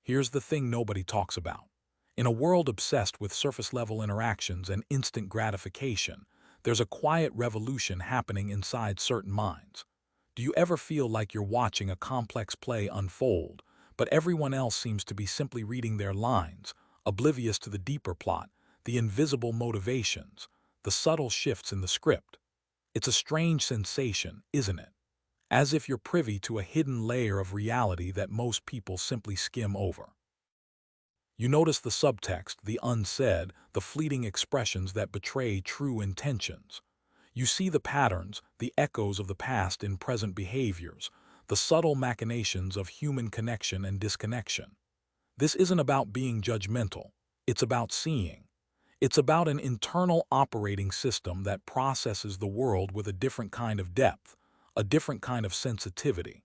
Here's the thing nobody talks about. In a world obsessed with surface-level interactions and instant gratification, there's a quiet revolution happening inside certain minds. Do you ever feel like you're watching a complex play unfold, but everyone else seems to be simply reading their lines, oblivious to the deeper plot, the invisible motivations, the subtle shifts in the script? It's a strange sensation, isn't it? As if you're privy to a hidden layer of reality that most people simply skim over. You notice the subtext, the unsaid, the fleeting expressions that betray true intentions. You see the patterns, the echoes of the past in present behaviors, the subtle machinations of human connection and disconnection. This isn't about being judgmental. It's about seeing. It's about an internal operating system that processes the world with a different kind of depth, a different kind of sensitivity.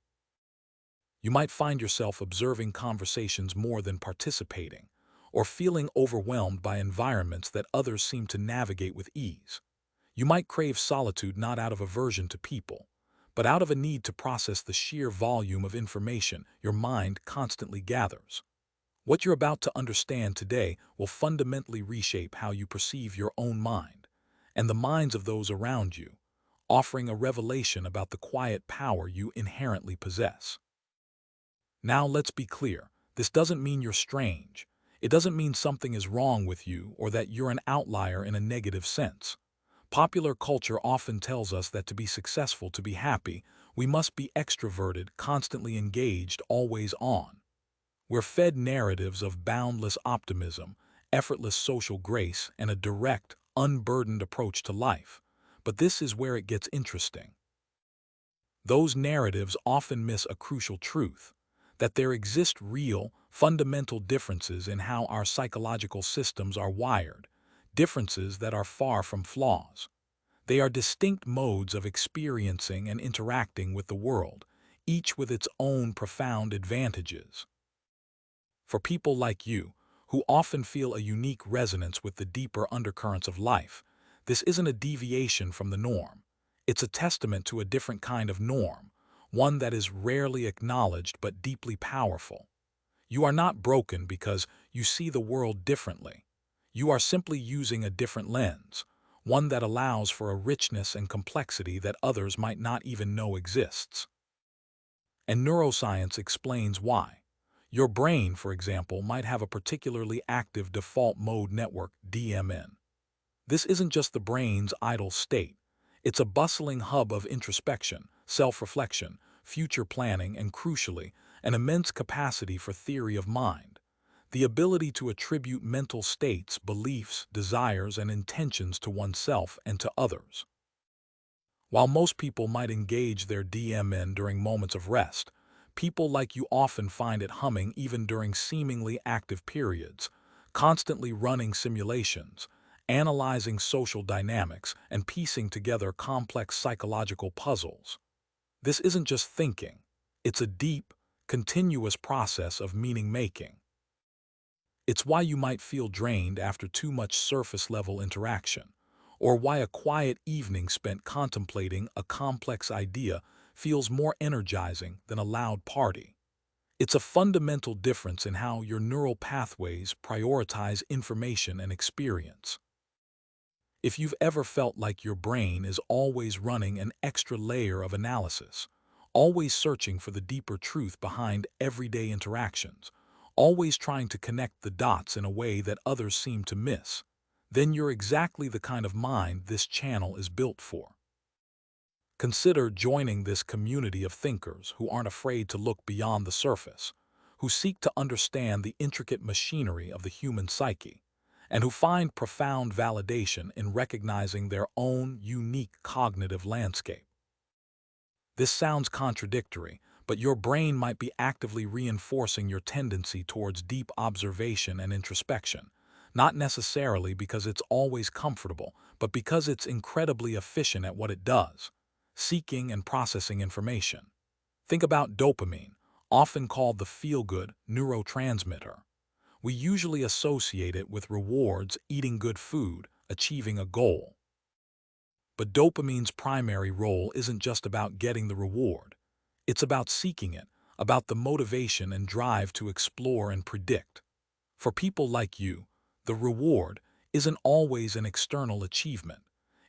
You might find yourself observing conversations more than participating, or feeling overwhelmed by environments that others seem to navigate with ease. You might crave solitude not out of aversion to people, but out of a need to process the sheer volume of information your mind constantly gathers. What you're about to understand today will fundamentally reshape how you perceive your own mind and the minds of those around you, offering a revelation about the quiet power you inherently possess. Now let's be clear, this doesn't mean you're strange. It doesn't mean something is wrong with you or that you're an outlier in a negative sense. Popular culture often tells us that to be successful, to be happy, we must be extroverted, constantly engaged, always on. We're fed narratives of boundless optimism, effortless social grace, and a direct, unburdened approach to life. But this is where it gets interesting. Those narratives often miss a crucial truth, that there exist real, fundamental differences in how our psychological systems are wired, differences that are far from flaws. They are distinct modes of experiencing and interacting with the world, each with its own profound advantages. For people like you, who often feel a unique resonance with the deeper undercurrents of life, this isn't a deviation from the norm. It's a testament to a different kind of norm, one that is rarely acknowledged but deeply powerful. You are not broken because you see the world differently. You are simply using a different lens, one that allows for a richness and complexity that others might not even know exists. And neuroscience explains why. Your brain, for example, might have a particularly active default mode network, DMN. This isn't just the brain's idle state. It's a bustling hub of introspection, self-reflection, future planning, and crucially, an immense capacity for theory of mind. The ability to attribute mental states, beliefs, desires, and intentions to oneself and to others. While most people might engage their DMN during moments of rest, people like you often find it humming even during seemingly active periods, constantly running simulations, analyzing social dynamics, and piecing together complex psychological puzzles. This isn't just thinking. It's a deep, continuous process of meaning-making. It's why you might feel drained after too much surface-level interaction, or why a quiet evening spent contemplating a complex idea feels more energizing than a loud party. It's a fundamental difference in how your neural pathways prioritize information and experience. If you've ever felt like your brain is always running an extra layer of analysis, always searching for the deeper truth behind everyday interactions, always trying to connect the dots in a way that others seem to miss, then you're exactly the kind of mind this channel is built for. Consider joining this community of thinkers who aren't afraid to look beyond the surface, who seek to understand the intricate machinery of the human psyche, and who find profound validation in recognizing their own unique cognitive landscape. This sounds contradictory, but your brain might be actively reinforcing your tendency towards deep observation and introspection, not necessarily because it's always comfortable, but because it's incredibly efficient at what it does, seeking and processing information. Think about dopamine, often called the feel-good neurotransmitter. We usually associate it with rewards, eating good food, achieving a goal. But dopamine's primary role isn't just about getting the reward. It's about seeking it, about the motivation and drive to explore and predict. For people like you, the reward isn't always an external achievement.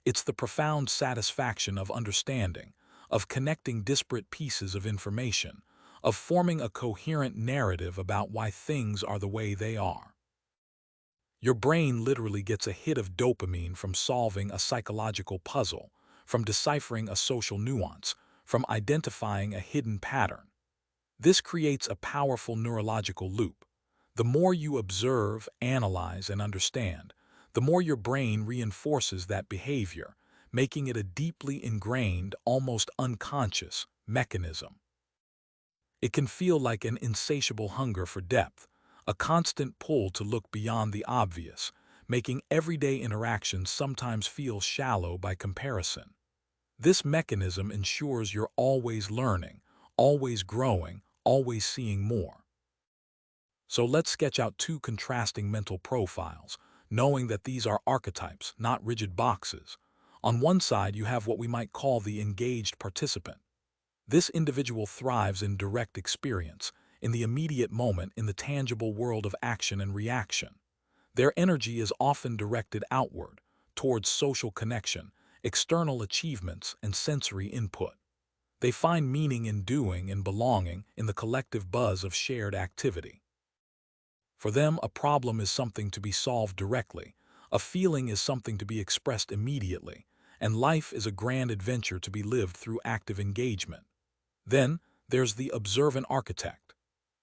It's the profound satisfaction of understanding, of connecting disparate pieces of information, of forming a coherent narrative about why things are the way they are. Your brain literally gets a hit of dopamine from solving a psychological puzzle, from deciphering a social nuance, from identifying a hidden pattern. This creates a powerful neurological loop. The more you observe, analyze, and understand, the more your brain reinforces that behavior, making it a deeply ingrained, almost unconscious mechanism. It can feel like an insatiable hunger for depth, a constant pull to look beyond the obvious, making everyday interactions sometimes feel shallow by comparison. This mechanism ensures you're always learning, always growing, always seeing more. So let's sketch out two contrasting mental profiles, knowing that these are archetypes, not rigid boxes. On one side, you have what we might call the engaged participant. This individual thrives in direct experience, in the immediate moment, in the tangible world of action and reaction. Their energy is often directed outward, towards social connection, external achievements, and sensory input. They find meaning in doing and belonging in the collective buzz of shared activity. For them, a problem is something to be solved directly, a feeling is something to be expressed immediately, and life is a grand adventure to be lived through active engagement. Then, there's the observant architect.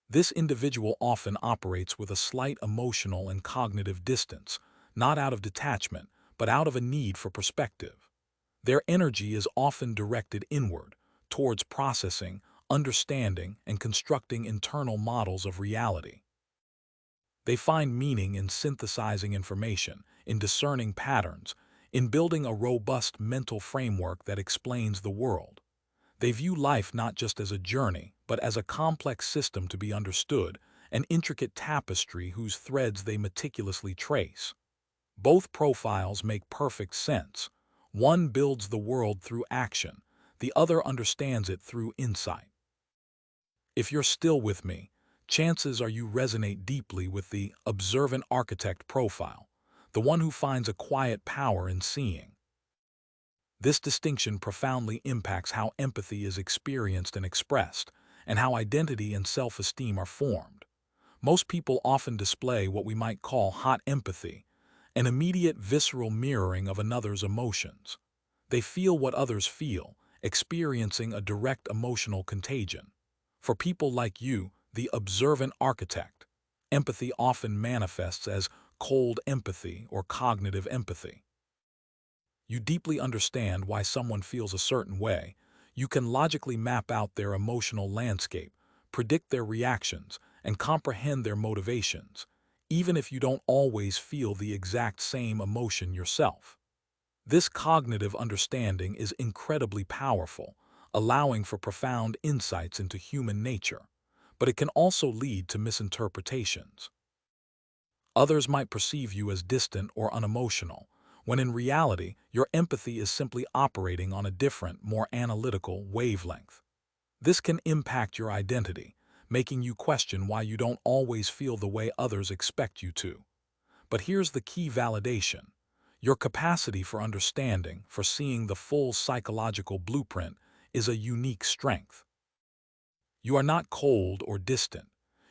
This individual often operates with a slight emotional and cognitive distance, not out of detachment, but out of a need for perspective. Their energy is often directed inward, towards processing, understanding, and constructing internal models of reality. They find meaning in synthesizing information, in discerning patterns, in building a robust mental framework that explains the world. They view life not just as a journey, but as a complex system to be understood, an intricate tapestry whose threads they meticulously trace. Both profiles make perfect sense. One builds the world through action, the other understands it through insight. If you're still with me, chances are you resonate deeply with the observant architect profile, the one who finds a quiet power in seeing. This distinction profoundly impacts how empathy is experienced and expressed, and how identity and self-esteem are formed. Most people often display what we might call hot empathy, an immediate visceral mirroring of another's emotions. They feel what others feel, experiencing a direct emotional contagion. For people like you, the observant architect, empathy often manifests as cold empathy or cognitive empathy. You deeply understand why someone feels a certain way. You can logically map out their emotional landscape, predict their reactions, and comprehend their motivations, even if you don't always feel the exact same emotion yourself. This cognitive understanding is incredibly powerful, allowing for profound insights into human nature, but it can also lead to misinterpretations. Others might perceive you as distant or unemotional, when in reality, your empathy is simply operating on a different, more analytical wavelength. This can impact your identity, making you question why you don't always feel the way others expect you to. But here's the key validation. Your capacity for understanding, for seeing the full psychological blueprint, is a unique strength. You are not cold or distant.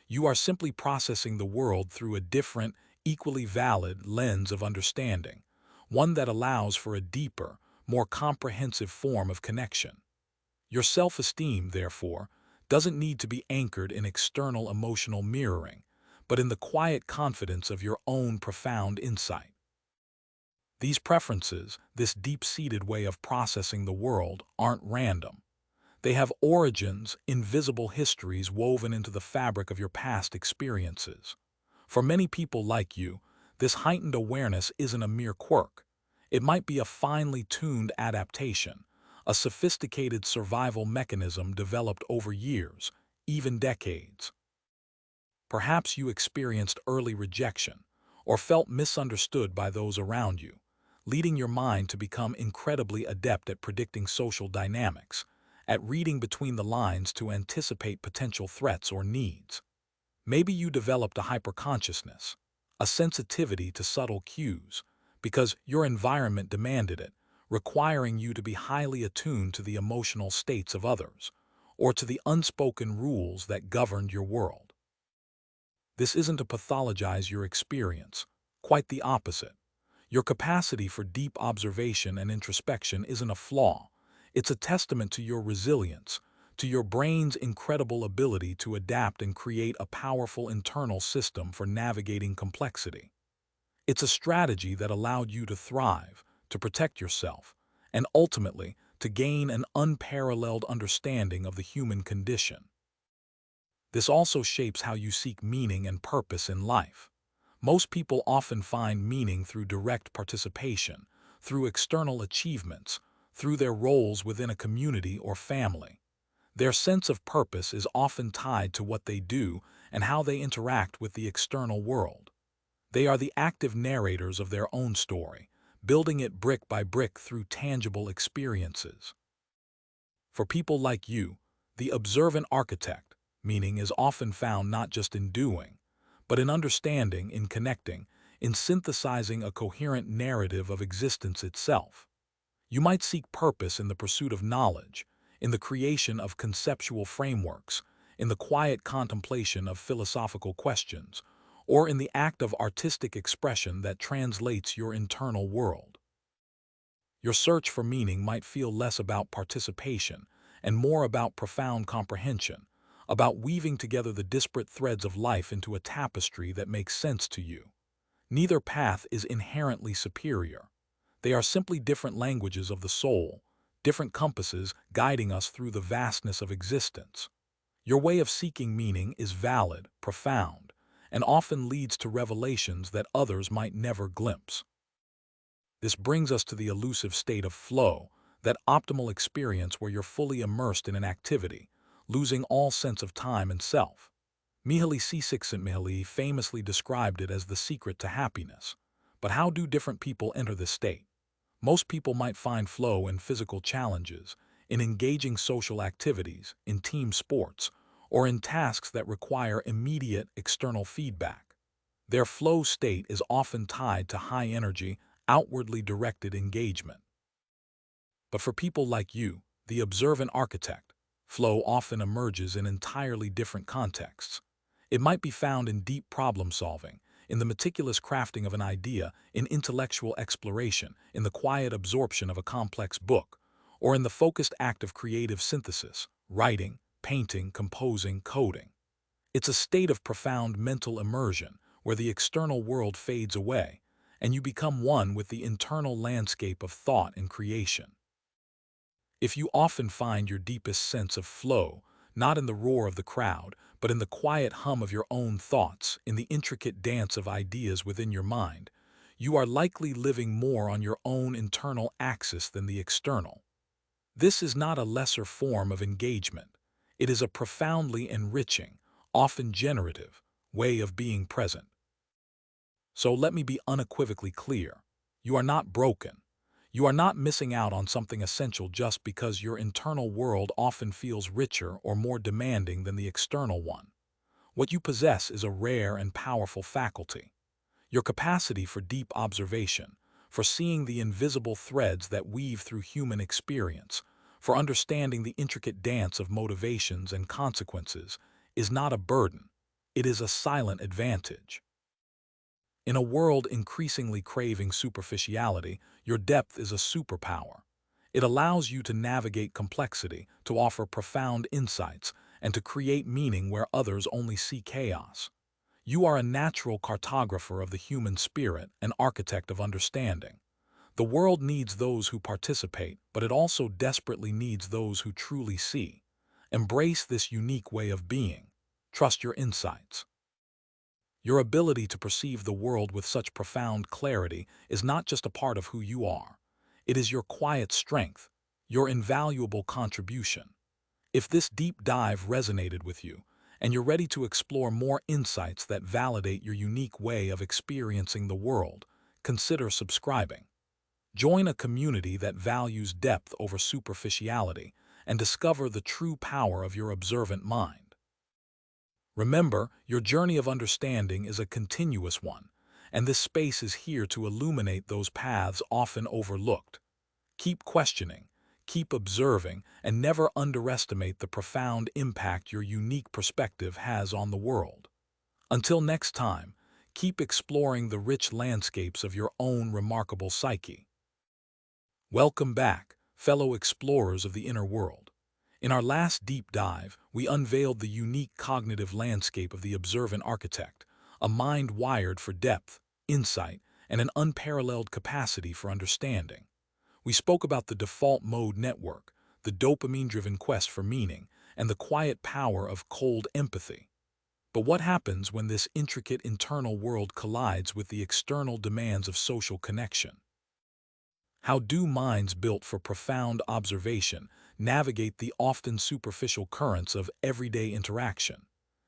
You are simply processing the world through a different, equally valid lens of understanding, one that allows for a deeper, more comprehensive form of connection. Your self-esteem, therefore, doesn't need to be anchored in external emotional mirroring, but in the quiet confidence of your own profound insight. These preferences, this deep-seated way of processing the world, aren't random. They have origins, invisible histories woven into the fabric of your past experiences. For many people like you, this heightened awareness isn't a mere quirk. It might be a finely tuned adaptation, a sophisticated survival mechanism developed over years, even decades. Perhaps you experienced early rejection or felt misunderstood by those around you, leading your mind to become incredibly adept at predicting social dynamics, at reading between the lines to anticipate potential threats or needs. Maybe you developed a hyperconsciousness, a sensitivity to subtle cues, because your environment demanded it, requiring you to be highly attuned to the emotional states of others, or to the unspoken rules that governed your world. This isn't to pathologize your experience, quite the opposite. Your capacity for deep observation and introspection isn't a flaw. It's a testament to your resilience, to your brain's incredible ability to adapt and create a powerful internal system for navigating complexity. It's a strategy that allowed you to thrive, to protect yourself, and ultimately to gain an unparalleled understanding of the human condition. This also shapes how you seek meaning and purpose in life. Most people often find meaning through direct participation, through external achievements, through their roles within a community or family. Their sense of purpose is often tied to what they do and how they interact with the external world. They are the active narrators of their own story, building it brick by brick through tangible experiences. For people like you, the observant architect, meaning is often found not just in doing, but in understanding, in connecting, in synthesizing a coherent narrative of existence itself. You might seek purpose in the pursuit of knowledge, in the creation of conceptual frameworks, in the quiet contemplation of philosophical questions, or in the act of artistic expression that translates your internal world. Your search for meaning might feel less about participation and more about profound comprehension, about weaving together the disparate threads of life into a tapestry that makes sense to you. Neither path is inherently superior. They are simply different languages of the soul, different compasses guiding us through the vastness of existence. Your way of seeking meaning is valid, profound, and often leads to revelations that others might never glimpse. This brings us to the elusive state of flow, that optimal experience where you're fully immersed in an activity, losing all sense of time and self. Mihaly Csikszentmihalyi famously described it as the secret to happiness. But how do different people enter this state? Most people might find flow in physical challenges, in engaging social activities, in team sports, or in tasks that require immediate external feedback. Their flow state is often tied to high-energy, outwardly directed engagement. But for people like you, the observant architect, flow often emerges in entirely different contexts. It might be found in deep problem-solving, in the meticulous crafting of an idea, in intellectual exploration, in the quiet absorption of a complex book, or in the focused act of creative synthesis, writing, painting, composing, coding. It's a state of profound mental immersion where the external world fades away, and you become one with the internal landscape of thought and creation. If you often find your deepest sense of flow, not in the roar of the crowd, but in the quiet hum of your own thoughts, in the intricate dance of ideas within your mind, you are likely living more on your own internal axis than the external. This is not a lesser form of engagement. It is a profoundly enriching, often generative, way of being present. So let me be unequivocally clear. You are not broken. You are not missing out on something essential just because your internal world often feels richer or more demanding than the external one. What you possess is a rare and powerful faculty. Your capacity for deep observation, for seeing the invisible threads that weave through human experience, for understanding the intricate dance of motivations and consequences, is not a burden. It is a silent advantage. In a world increasingly craving superficiality, your depth is a superpower. It allows you to navigate complexity, to offer profound insights, and to create meaning where others only see chaos. You are a natural cartographer of the human spirit, an architect of understanding. The world needs those who participate, but it also desperately needs those who truly see. Embrace this unique way of being. Trust your insights. Your ability to perceive the world with such profound clarity is not just a part of who you are. It is your quiet strength, your invaluable contribution. If this deep dive resonated with you, and you're ready to explore more insights that validate your unique way of experiencing the world, consider subscribing. Join a community that values depth over superficiality and discover the true power of your observant mind. Remember, your journey of understanding is a continuous one, and this space is here to illuminate those paths often overlooked. Keep questioning, keep observing, and never underestimate the profound impact your unique perspective has on the world. Until next time, keep exploring the rich landscapes of your own remarkable psyche. Welcome back, fellow explorers of the inner world. In our last deep dive, we unveiled the unique cognitive landscape of the observant architect, a mind wired for depth, insight, and an unparalleled capacity for understanding. We spoke about the default mode network, the dopamine-driven quest for meaning, and the quiet power of cold empathy. But what happens when this intricate internal world collides with the external demands of social connection? How do minds built for profound observation navigate the often superficial currents of everyday interaction?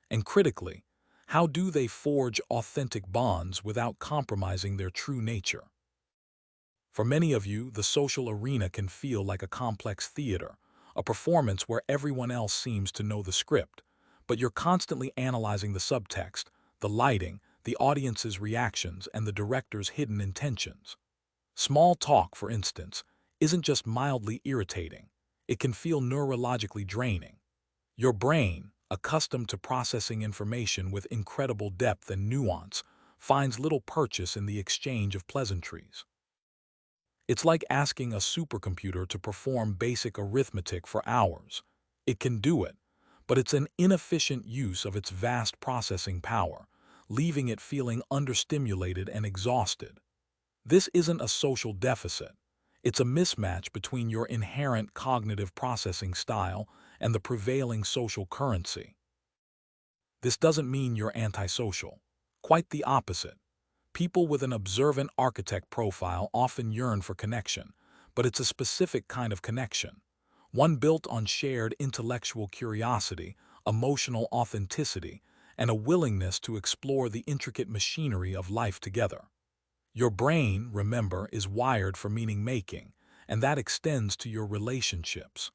And critically, how do they forge authentic bonds without compromising their true nature? For many of you, the social arena can feel like a complex theater, a performance where everyone else seems to know the script, but you're constantly analyzing the subtext, the lighting, the audience's reactions, and the director's hidden intentions. Small talk, for instance, isn't just mildly irritating. It can feel neurologically draining. Your brain, accustomed to processing information with incredible depth and nuance, finds little purchase in the exchange of pleasantries. It's like asking a supercomputer to perform basic arithmetic for hours. It can do it, but it's an inefficient use of its vast processing power, leaving it feeling understimulated and exhausted. This isn't a social deficit. It's a mismatch between your inherent cognitive processing style and the prevailing social currency. This doesn't mean you're antisocial. Quite the opposite. People with an observant architect profile often yearn for connection, but it's a specific kind of connection, one built on shared intellectual curiosity, emotional authenticity, and a willingness to explore the intricate machinery of life together. Your brain, remember, is wired for meaning-making, and that extends to your relationships.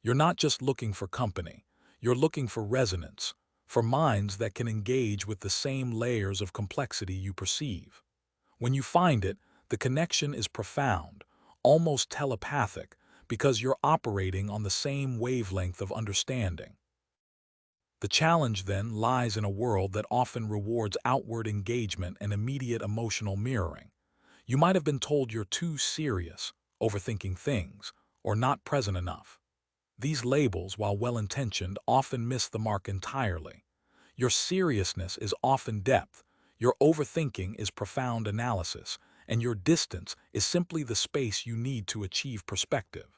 You're not just looking for company, you're looking for resonance, for minds that can engage with the same layers of complexity you perceive. When you find it, the connection is profound, almost telepathic, because you're operating on the same wavelength of understanding. The challenge, then, lies in a world that often rewards outward engagement and immediate emotional mirroring. You might have been told you're too serious, overthinking things, or not present enough. These labels, while well-intentioned, often miss the mark entirely. Your seriousness is often depth, your overthinking is profound analysis, and your distance is simply the space you need to achieve perspective.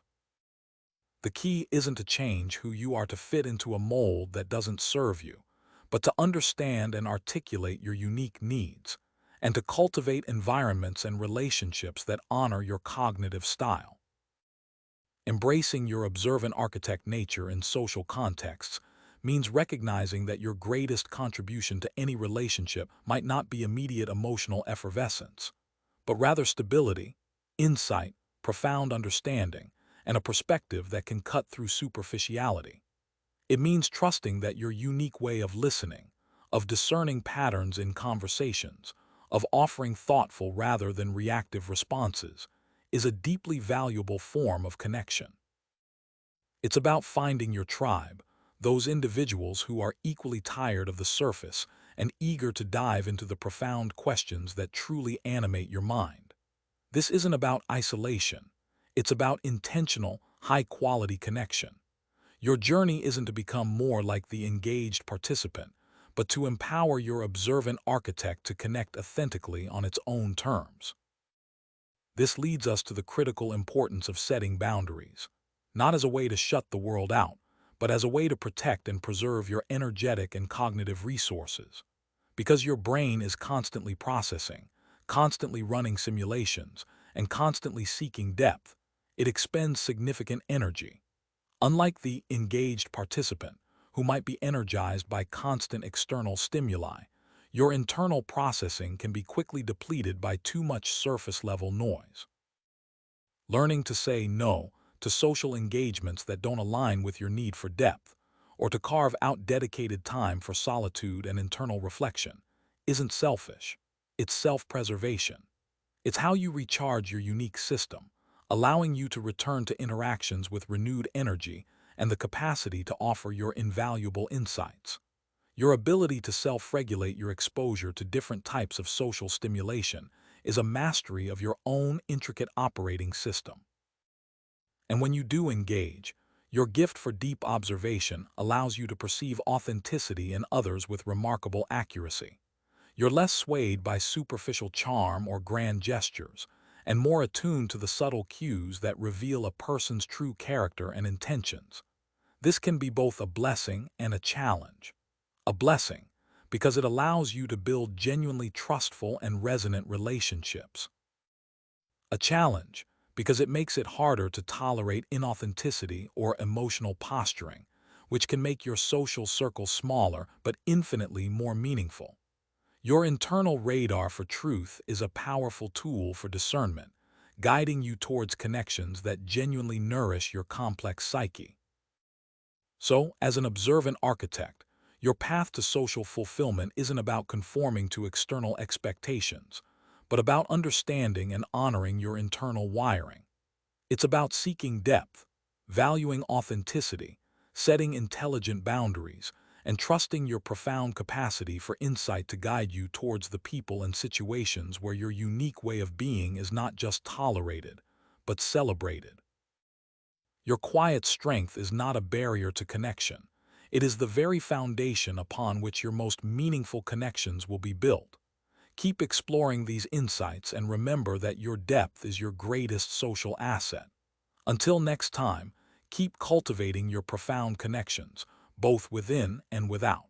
The key isn't to change who you are to fit into a mold that doesn't serve you, but to understand and articulate your unique needs, and to cultivate environments and relationships that honor your cognitive style. Embracing your observant architect nature in social contexts means recognizing that your greatest contribution to any relationship might not be immediate emotional effervescence, but rather stability, insight, profound understanding, and a perspective that can cut through superficiality. It means trusting that your unique way of listening, of discerning patterns in conversations, of offering thoughtful rather than reactive responses, is a deeply valuable form of connection. It's about finding your tribe, those individuals who are equally tired of the surface and eager to dive into the profound questions that truly animate your mind. This isn't about isolation. It's about intentional, high-quality connection. Your journey isn't to become more like the engaged participant, but to empower your observant architect to connect authentically on its own terms. This leads us to the critical importance of setting boundaries, not as a way to shut the world out, but as a way to protect and preserve your energetic and cognitive resources. Because your brain is constantly processing, constantly running simulations, and constantly seeking depth, it expends significant energy. Unlike the engaged participant, who might be energized by constant external stimuli, your internal processing can be quickly depleted by too much surface-level noise. Learning to say no to social engagements that don't align with your need for depth, or to carve out dedicated time for solitude and internal reflection, isn't selfish. It's self-preservation. It's how you recharge your unique system, allowing you to return to interactions with renewed energy and the capacity to offer your invaluable insights. Your ability to self-regulate your exposure to different types of social stimulation is a mastery of your own intricate operating system. And when you do engage, your gift for deep observation allows you to perceive authenticity in others with remarkable accuracy. You're less swayed by superficial charm or grand gestures, and more attuned to the subtle cues that reveal a person's true character and intentions. This can be both a blessing and a challenge. A blessing, because it allows you to build genuinely trustful and resonant relationships. A challenge, because it makes it harder to tolerate inauthenticity or emotional posturing, which can make your social circle smaller but infinitely more meaningful. Your internal radar for truth is a powerful tool for discernment, guiding you towards connections that genuinely nourish your complex psyche. So, as an observant architect, your path to social fulfillment isn't about conforming to external expectations, but about understanding and honoring your internal wiring. It's about seeking depth, valuing authenticity, setting intelligent boundaries, and trusting your profound capacity for insight to guide you towards the people and situations where your unique way of being is not just tolerated, but celebrated. Your quiet strength is not a barrier to connection. It is the very foundation upon which your most meaningful connections will be built. Keep exploring these insights and remember that your depth is your greatest social asset. Until next time, keep cultivating your profound connections, both within and without.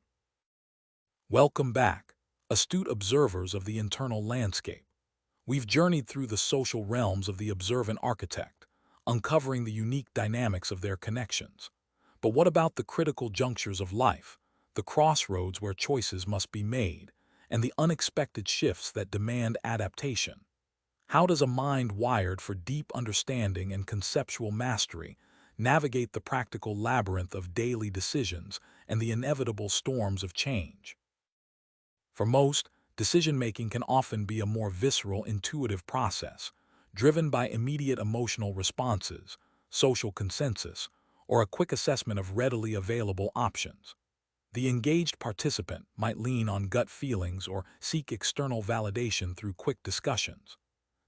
Welcome back, astute observers of the internal landscape. We've journeyed through the social realms of the observant architect, uncovering the unique dynamics of their connections. But what about the critical junctures of life, the crossroads where choices must be made, and the unexpected shifts that demand adaptation? How does a mind wired for deep understanding and conceptual mastery navigate the practical labyrinth of daily decisions and the inevitable storms of change? For most, decision-making can often be a more visceral, intuitive process, driven by immediate emotional responses, social consensus, or a quick assessment of readily available options. The engaged participant might lean on gut feelings or seek external validation through quick discussions.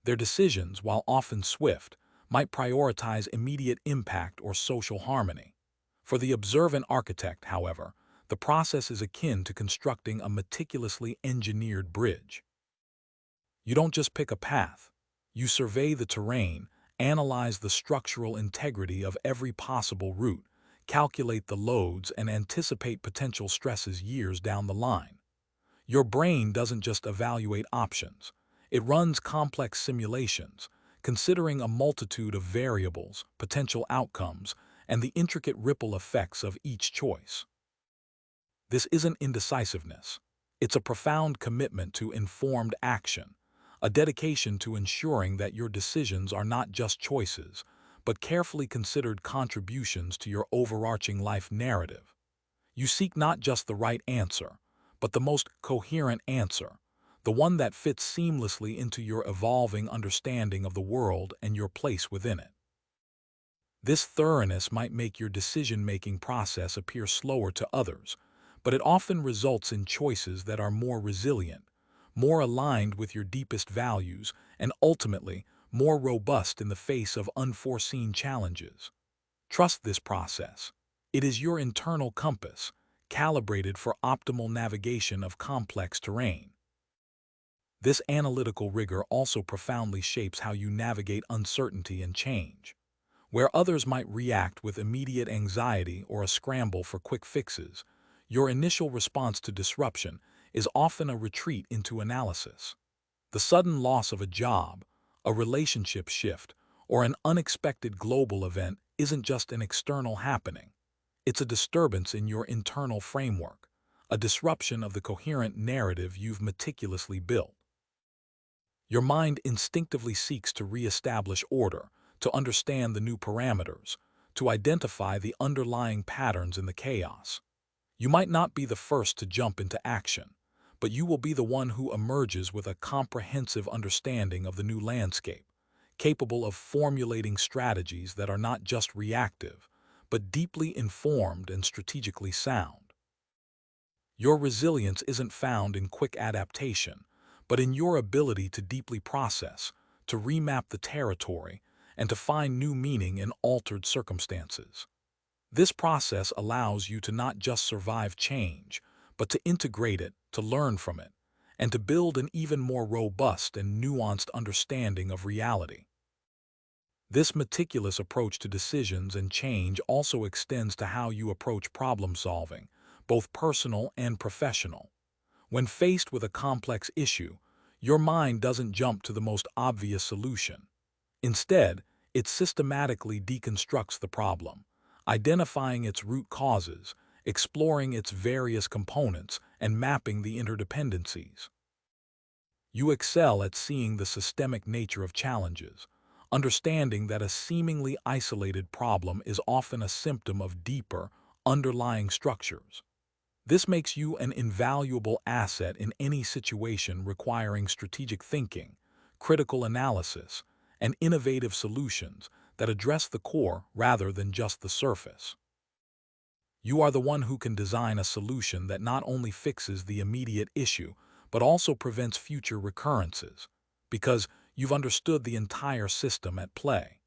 Their decisions, while often swift, might prioritize immediate impact or social harmony. For the observant architect, however, the process is akin to constructing a meticulously engineered bridge. You don't just pick a path. You survey the terrain, analyze the structural integrity of every possible route, calculate the loads, and anticipate potential stresses years down the line. Your brain doesn't just evaluate options. It runs complex simulations, considering a multitude of variables, potential outcomes, and the intricate ripple effects of each choice. This isn't indecisiveness. It's a profound commitment to informed action, a dedication to ensuring that your decisions are not just choices, but carefully considered contributions to your overarching life narrative. You seek not just the right answer, but the most coherent answer, the one that fits seamlessly into your evolving understanding of the world and your place within it. This thoroughness might make your decision-making process appear slower to others, but it often results in choices that are more resilient, more aligned with your deepest values, and ultimately more robust in the face of unforeseen challenges. Trust this process. It is your internal compass, calibrated for optimal navigation of complex terrain. This analytical rigor also profoundly shapes how you navigate uncertainty and change. Where others might react with immediate anxiety or a scramble for quick fixes, your initial response to disruption is often a retreat into analysis. The sudden loss of a job, a relationship shift, or an unexpected global event isn't just an external happening. It's a disturbance in your internal framework, a disruption of the coherent narrative you've meticulously built. Your mind instinctively seeks to reestablish order, to understand the new parameters, to identify the underlying patterns in the chaos. You might not be the first to jump into action, but you will be the one who emerges with a comprehensive understanding of the new landscape, capable of formulating strategies that are not just reactive, but deeply informed and strategically sound. Your resilience isn't found in quick adaptation, but in your ability to deeply process, to remap the territory, and to find new meaning in altered circumstances. This process allows you to not just survive change, but to integrate it, to learn from it, and to build an even more robust and nuanced understanding of reality. This meticulous approach to decisions and change also extends to how you approach problem solving, both personal and professional. When faced with a complex issue, your mind doesn't jump to the most obvious solution. Instead, it systematically deconstructs the problem, identifying its root causes, exploring its various components, and mapping the interdependencies. You excel at seeing the systemic nature of challenges, understanding that a seemingly isolated problem is often a symptom of deeper, underlying structures. This makes you an invaluable asset in any situation requiring strategic thinking, critical analysis, and innovative solutions that address the core rather than just the surface. You are the one who can design a solution that not only fixes the immediate issue, but also prevents future recurrences, because you've understood the entire system at play.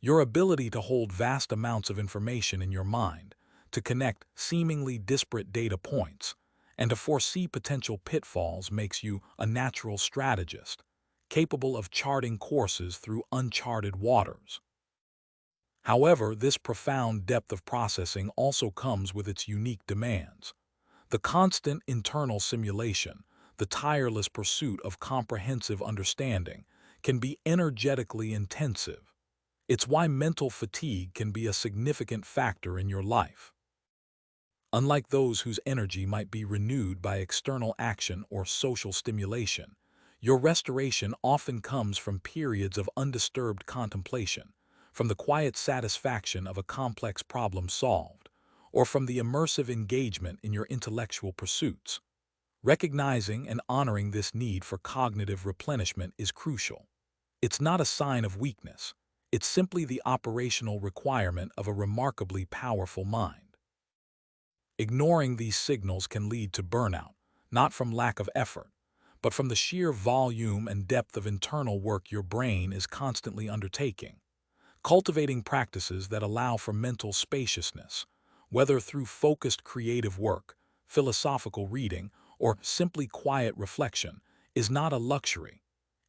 Your ability to hold vast amounts of information in your mind, to connect seemingly disparate data points, and to foresee potential pitfalls makes you a natural strategist, capable of charting courses through uncharted waters. However, this profound depth of processing also comes with its unique demands. The constant internal simulation, the tireless pursuit of comprehensive understanding, can be energetically intensive. It's why mental fatigue can be a significant factor in your life. Unlike those whose energy might be renewed by external action or social stimulation, your restoration often comes from periods of undisturbed contemplation, from the quiet satisfaction of a complex problem solved, or from the immersive engagement in your intellectual pursuits. Recognizing and honoring this need for cognitive replenishment is crucial. It's not a sign of weakness. It's simply the operational requirement of a remarkably powerful mind. Ignoring these signals can lead to burnout, not from lack of effort, but from the sheer volume and depth of internal work your brain is constantly undertaking. Cultivating practices that allow for mental spaciousness, whether through focused creative work, philosophical reading, or simply quiet reflection, is not a luxury.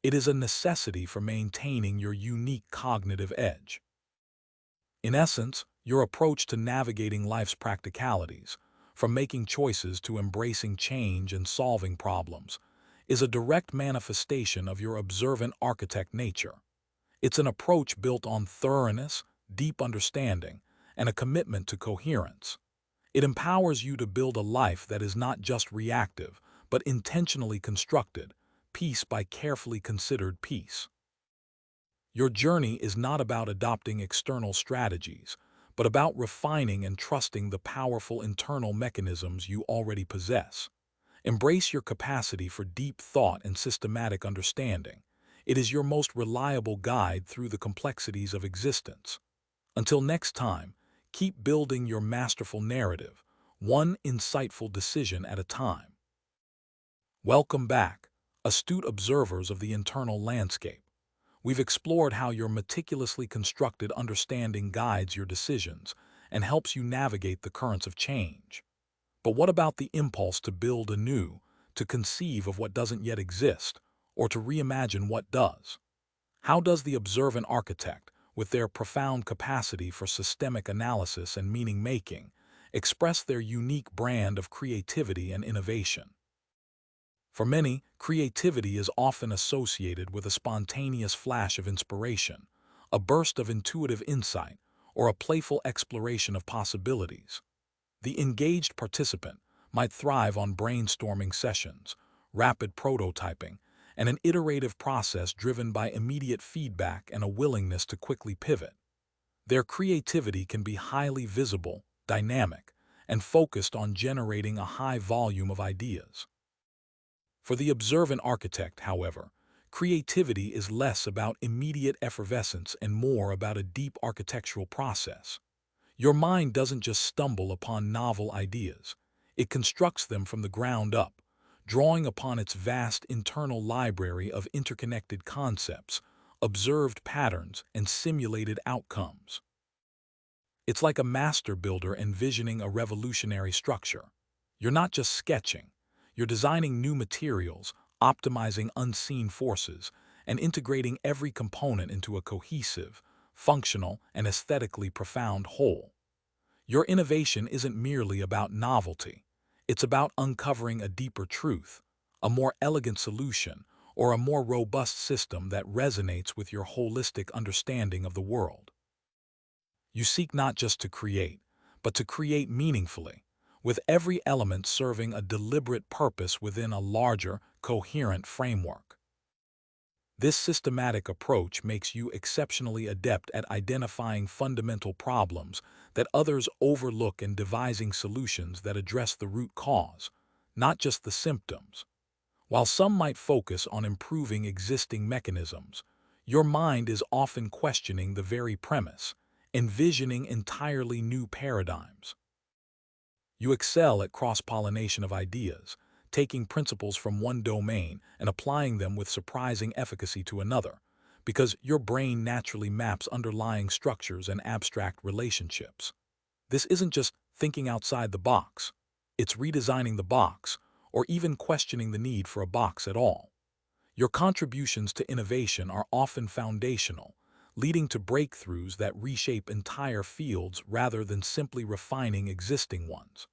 It is a necessity for maintaining your unique cognitive edge. In essence, your approach to navigating life's practicalities, from making choices to embracing change and solving problems, is a direct manifestation of your observant architect nature. It's an approach built on thoroughness, deep understanding, and a commitment to coherence. It empowers you to build a life that is not just reactive, but intentionally constructed, piece by carefully considered piece. Your journey is not about adopting external strategies, but about refining and trusting the powerful internal mechanisms you already possess. Embrace your capacity for deep thought and systematic understanding. It is your most reliable guide through the complexities of existence. Until next time, keep building your masterful narrative, one insightful decision at a time. Welcome back, astute observers of the internal landscape. We've explored how your meticulously constructed understanding guides your decisions and helps you navigate the currents of change. But what about the impulse to build anew, to conceive of what doesn't yet exist, or to reimagine what does? How does the observant architect, with their profound capacity for systemic analysis and meaning-making, express their unique brand of creativity and innovation? For many, creativity is often associated with a spontaneous flash of inspiration, a burst of intuitive insight, or a playful exploration of possibilities. The engaged participant might thrive on brainstorming sessions, rapid prototyping, and an iterative process driven by immediate feedback and a willingness to quickly pivot. Their creativity can be highly visible, dynamic, and focused on generating a high volume of ideas. For the observant architect, however, creativity is less about immediate effervescence and more about a deep architectural process. Your mind doesn't just stumble upon novel ideas, it constructs them from the ground up, drawing upon its vast internal library of interconnected concepts, observed patterns, and simulated outcomes. It's like a master builder envisioning a revolutionary structure. You're not just sketching, you're designing new materials, optimizing unseen forces, and integrating every component into a cohesive, functional, and aesthetically profound whole. Your innovation isn't merely about novelty. It's about uncovering a deeper truth, a more elegant solution, or a more robust system that resonates with your holistic understanding of the world. You seek not just to create, but to create meaningfully, with every element serving a deliberate purpose within a larger, coherent framework. This systematic approach makes you exceptionally adept at identifying fundamental problems that others overlook and devising solutions that address the root cause, not just the symptoms. While some might focus on improving existing mechanisms, your mind is often questioning the very premise, envisioning entirely new paradigms. You excel at cross-pollination of ideas, taking principles from one domain and applying them with surprising efficacy to another, because your brain naturally maps underlying structures and abstract relationships. This isn't just thinking outside the box, it's redesigning the box, or even questioning the need for a box at all. Your contributions to innovation are often foundational, leading to breakthroughs that reshape entire fields rather than simply refining existing ones.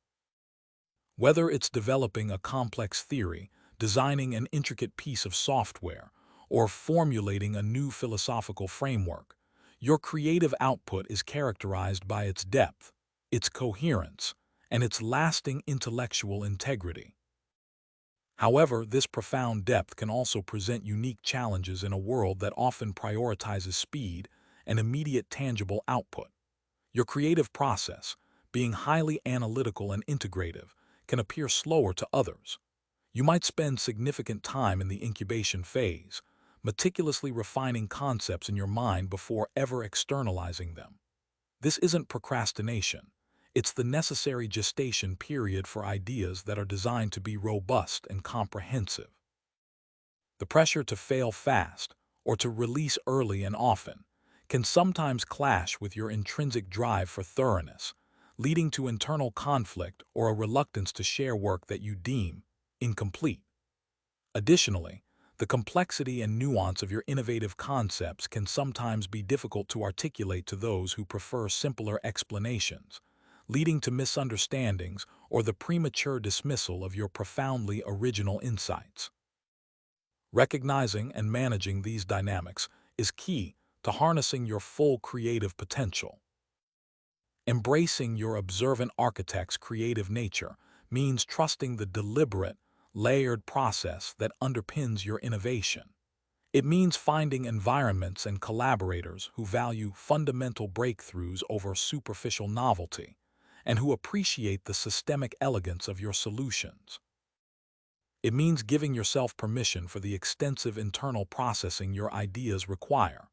Whether it's developing a complex theory, designing an intricate piece of software, or formulating a new philosophical framework, your creative output is characterized by its depth, its coherence, and its lasting intellectual integrity. However, this profound depth can also present unique challenges in a world that often prioritizes speed and immediate tangible output. Your creative process, being highly analytical and integrative, can appear slower to others. You might spend significant time in the incubation phase, meticulously refining concepts in your mind before ever externalizing them. This isn't procrastination. It's the necessary gestation period for ideas that are designed to be robust and comprehensive. The pressure to fail fast, or to release early and often, can sometimes clash with your intrinsic drive for thoroughness, leading to internal conflict or a reluctance to share work that you deem incomplete. Additionally, the complexity and nuance of your innovative concepts can sometimes be difficult to articulate to those who prefer simpler explanations, leading to misunderstandings or the premature dismissal of your profoundly original insights. Recognizing and managing these dynamics is key to harnessing your full creative potential. Embracing your observant architect's creative nature means trusting the deliberate, layered process that underpins your innovation. It means finding environments and collaborators who value fundamental breakthroughs over superficial novelty, and who appreciate the systemic elegance of your solutions. It means giving yourself permission for the extensive internal processing your ideas require,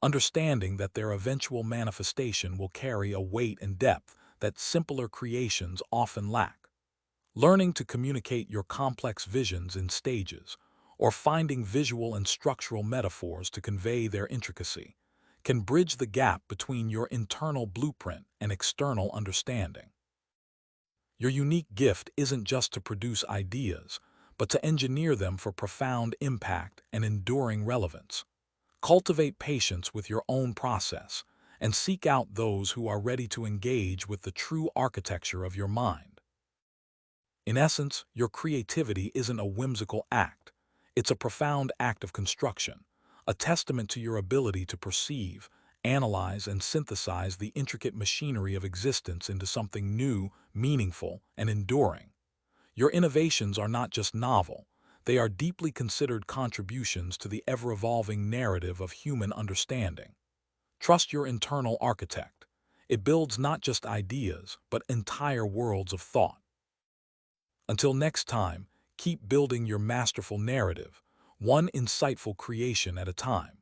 understanding that their eventual manifestation will carry a weight and depth that simpler creations often lack. Learning to communicate your complex visions in stages, or finding visual and structural metaphors to convey their intricacy, can bridge the gap between your internal blueprint and external understanding. Your unique gift isn't just to produce ideas, but to engineer them for profound impact and enduring relevance. Cultivate patience with your own process, and seek out those who are ready to engage with the true architecture of your mind. In essence, your creativity isn't a whimsical act. It's a profound act of construction, a testament to your ability to perceive, analyze, and synthesize the intricate machinery of existence into something new, meaningful, and enduring. Your innovations are not just novel, They are deeply considered contributions to the ever-evolving narrative of human understanding. Trust your internal architect. It builds not just ideas, but entire worlds of thought. Until next time, keep building your masterful narrative, one insightful creation at a time.